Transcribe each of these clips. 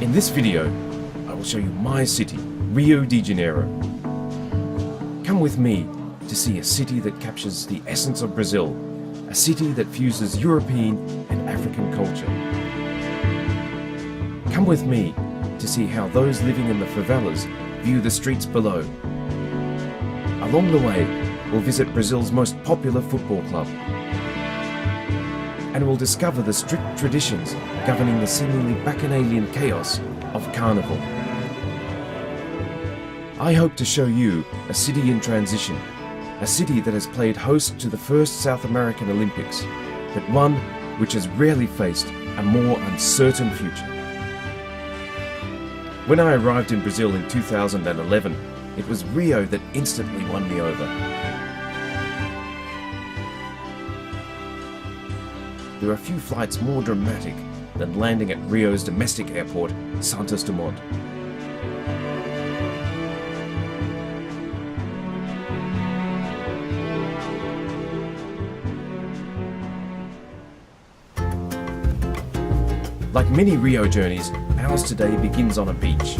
In this video, I will show you my city, Rio de Janeiro. Come with me to see a city that captures the essence of Brazil, a city that fuses European and African culture. Come with me to see how those living in the favelas view the streets below. Along the way, we'll visit Brazil's most popular football club, and we'll discover the strict traditions governing the seemingly bacchanalian chaos of Carnival. I hope to show you a city in transition, a city that has played host to the first South American Olympics, but one which has rarely faced a more uncertain future. When I arrived in Brazil in 2011, it was Rio that instantly won me over. There are few flights more dramatic than landing at Rio's domestic airport, Santos Dumont. Like many Rio journeys, ours today begins on a beach.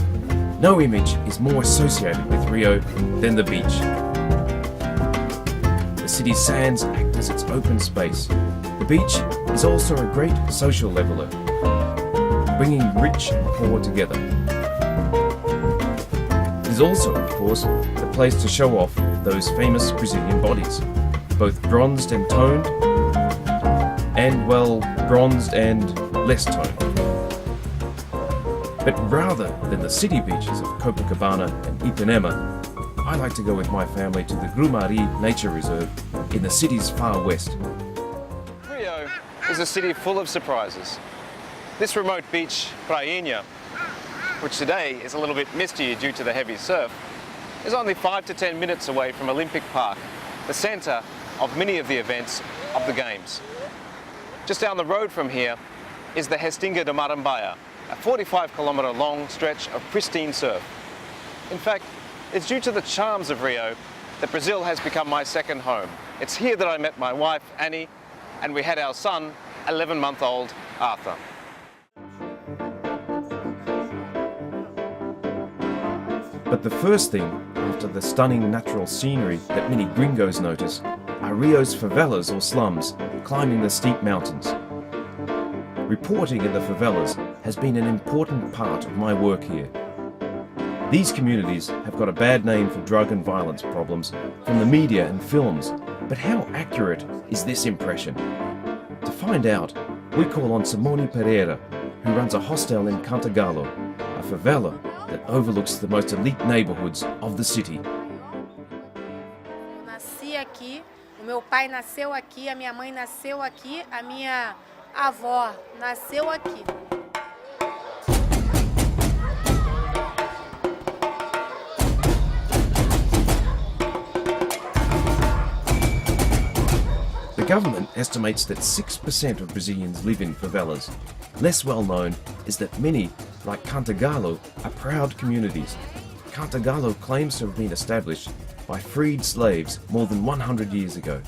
No image is more associated with Rio than the beach. The city's sands act as its open space. The beach is also a great social leveller, bringing rich and poor together. It is also, of course, the place to show off those famous Brazilian bodies, both bronzed and toned, and, well, bronzed and less toned. But rather than the city beaches of Copacabana and Ipanema, I like to go with my family to the Grumari Nature Reserve in the city's far west. Rio is a city full of surprises. This remote beach, Prainha, which today is a little bit misty due to the heavy surf, is only 5 to 10 minutes away from Olympic Park, the centre of many of the events of the Games. Just down the road from here is the Restinga de Marambaia, a 45-kilometre long stretch of pristine surf. In fact, it's due to the charms of Rio that Brazil has become my second home. It's here that I met my wife, Annie, and we had our son, 11-month-old Arthur. But the first thing, after the stunning natural scenery that many gringos notice, are Rio's favelas or slums, climbing the steep mountains. Reporting in the favelas has been an important part of my work here. These communities have got a bad name for drug and violence problems from the media and films, but how accurate is this impression? To find out, we call on Simone Pereira, who runs a hostel in Cantagalo, a favela that overlooks the most elite neighborhoods of the city. Nasci aqui, o meu pai nasceu aqui, a minha mãe nasceu aqui, a minha avó nasceu aqui. The government estimates that 6% of Brazilians live in favelas. Less well known is that many, like Cantagalo, are proud communities. Cantagalo claims to have been established by freed slaves more than 100 years ago.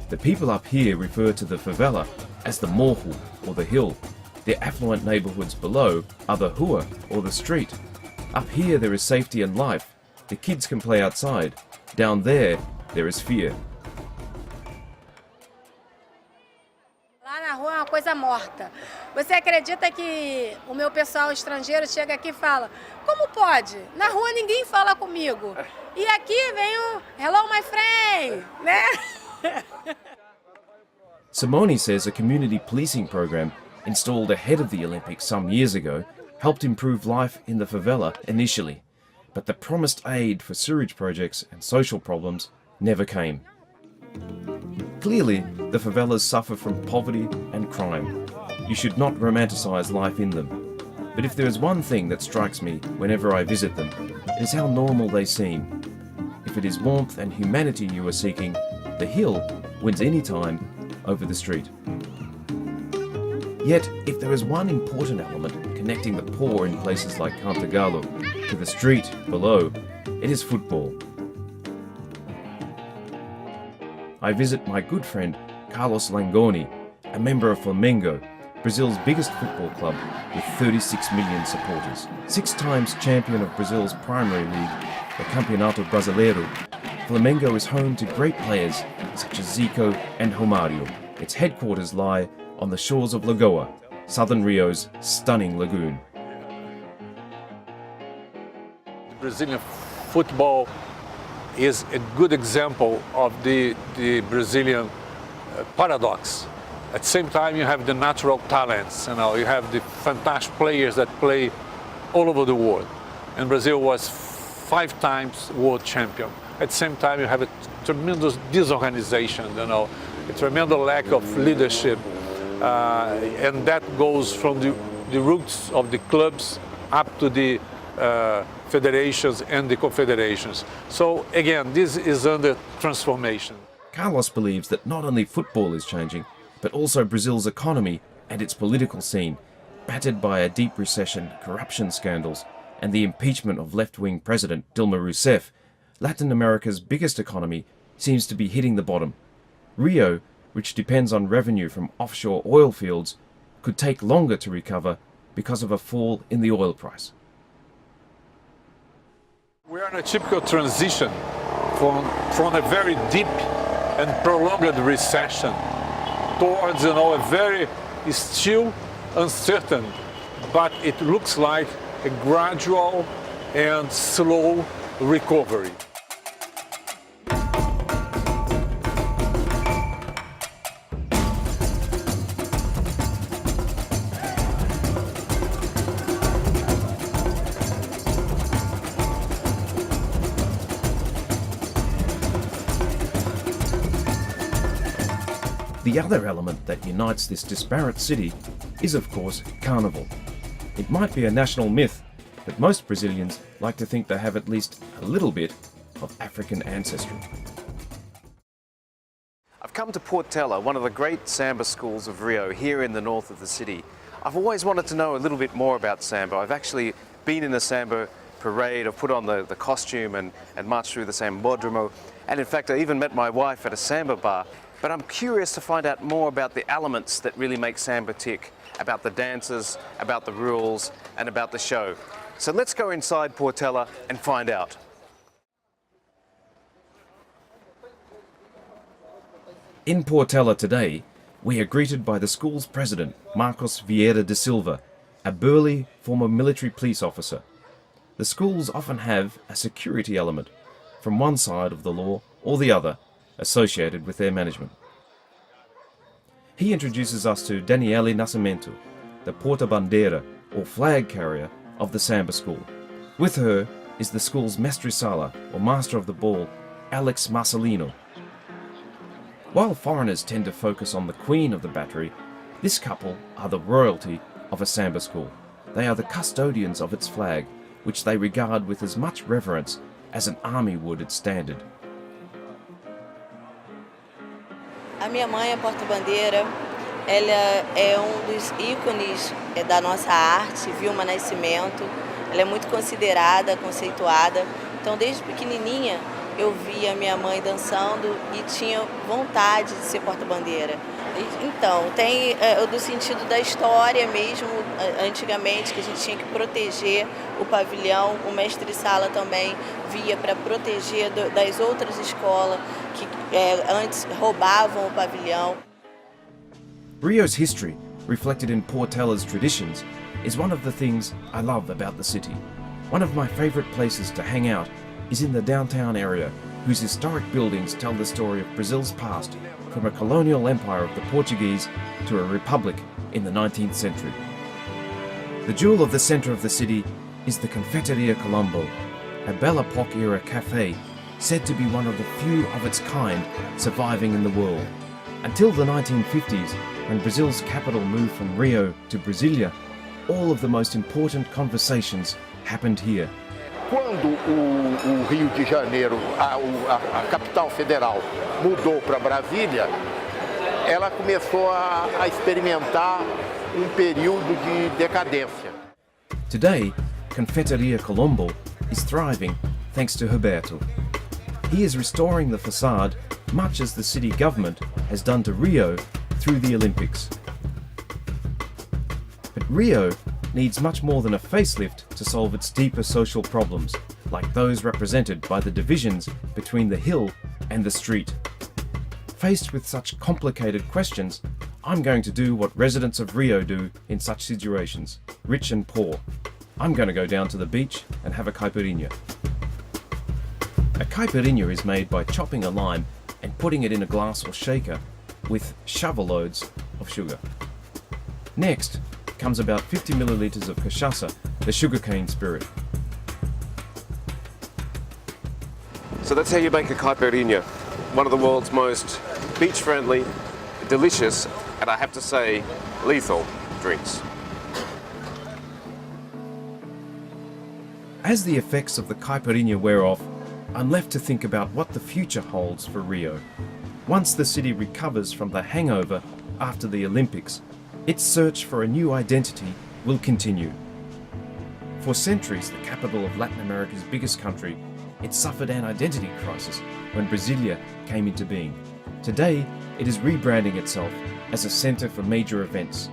The people up here refer to the favela as the morro, or the hill. The affluent neighbourhoods below are the rua, or the street. Up here there is safety and life. The kids can play outside. Down there is fear. Lá na rua é uma coisa morta. Você acredita que o meu pessoal estrangeiro chega aqui e fala: como pode? Na rua ninguém fala comigo. E aqui vem o hello my friend, né? Simone says a community policing program installed ahead of the Olympics some years ago helped improve life in the favela initially, but the promised aid for sewage projects and social problems never came. Clearly, the favelas suffer from poverty and crime. You should not romanticize life in them. But if there is one thing that strikes me whenever I visit them, it is how normal they seem. If it is warmth and humanity you are seeking, the hill wins any time over the street. Yet, if there is one important element connecting the poor in places like Cantagalo to the street below, it is football. I visit my good friend Carlos Langoni, a member of Flamengo, Brazil's biggest football club with 36 million supporters. 6 times champion of Brazil's primary league, the Campeonato Brasileiro, Flamengo is home to great players such as Zico and Romário. Its headquarters lie on the shores of Lagoa, southern Rio's stunning lagoon. Brazilian football is a good example of the Brazilian paradox. At the same time, you have the natural talents, you have the fantastic players that play all over the world. And Brazil was 5 times world champion. At the same time, you have a tremendous disorganization, a tremendous lack of leadership. And that goes from the roots of the clubs up to the federations and the confederations. So again, this is under transformation. Carlos believes that not only football is changing, but also Brazil's economy and its political scene, battered by a deep recession, corruption scandals, and the impeachment of left-wing President Dilma Rousseff. Latin America's biggest economy seems to be hitting the bottom. Rio, which depends on revenue from offshore oil fields, could take longer to recover because of a fall in the oil price. We are in a typical transition from a very deep and prolonged recession towards a very still uncertain, but it looks like a gradual and slow recovery. The other element that unites this disparate city is, of course, carnival. It might be a national myth, but most Brazilians like to think they have at least a little bit of African ancestry. I've come to Portela, one of the great samba schools of Rio, here in the north of the city. I've always wanted to know a little bit more about samba. I've actually been in a samba parade, I've put on the costume and marched through the Sambódromo, and in fact I even met my wife at a samba bar. But I'm curious to find out more about the elements that really make samba tick, about the dances, about the rules, and about the show. So let's go inside Portela and find out. In Portela today, we are greeted by the school's president, Marcos Vieira de Silva, a burly former military police officer. The schools often have a security element, from one side of the law or the other, associated with their management. He introduces us to Daniele Nascimento, the porta-bandeira, or flag carrier, of the samba school. With her is the school's mestrisala, or master of the ball, Alex Marcelino. While foreigners tend to focus on the queen of the battery, this couple are the royalty of a samba school. They are the custodians of its flag, which they regard with as much reverence as an army would its standard. A minha mãe, a porta-bandeira, ela é dos ícones da nossa arte, Vilma Nascimento. Ela é muito considerada, conceituada. Então, desde pequenininha, eu via minha mãe dançando e tinha vontade de ser porta-bandeira. Então, tem do sentido da história mesmo, antigamente, que a gente tinha que proteger o pavilhão. O mestre-sala também via para proteger das outras escolas que antes roubavam o pavilhão. Rio's history, reflected in Portela's traditions, is one of the things I love about the city. One of my favourite places to hang out is in the downtown area, whose historic buildings tell the story of Brazil's past, from a colonial empire of the Portuguese to a republic in the 19th century. The jewel of the centre of the city is the Confeitaria Colombo, a Belle Époque-era cafe said to be one of the few of its kind surviving in the world. Until the 1950s, when Brazil's capital moved from Rio to Brasília, all of the most important conversations happened here. Quando o Rio de Janeiro, a capital federal, mudou para Brasília, ela começou a experimentar período de decadência. Today, Confeitaria Colombo is thriving thanks to Roberto. He is restoring the facade much as the city government has done to Rio through the Olympics. Rio needs much more than a facelift to solve its deeper social problems, like those represented by the divisions between the hill and the street. Faced with such complicated questions, I'm going to do what residents of Rio do in such situations, rich and poor. I'm going to go down to the beach and have a caipirinha. A caipirinha is made by chopping a lime and putting it in a glass or shaker with shovel loads of sugar. Next comes about 50 millilitres of cachaça, the sugarcane spirit. So that's how you make a caipirinha, one of the world's most beach-friendly, delicious, and I have to say, lethal drinks. As the effects of the caipirinha wear off, I'm left to think about what the future holds for Rio. Once the city recovers from the hangover after the Olympics, its search for a new identity will continue. For centuries, the capital of Latin America's biggest country, it suffered an identity crisis when Brasilia came into being. Today, it is rebranding itself as a centre for major events.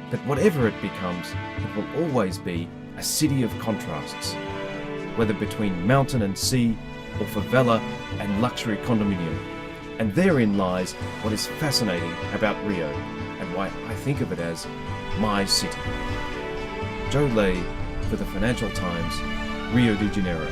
But whatever it becomes, it will always be a city of contrasts, whether between mountain and sea, or favela and luxury condominium. And therein lies what is fascinating about Rio, and why I think of it as my city. Joe Leahy for the Financial Times, Rio de Janeiro.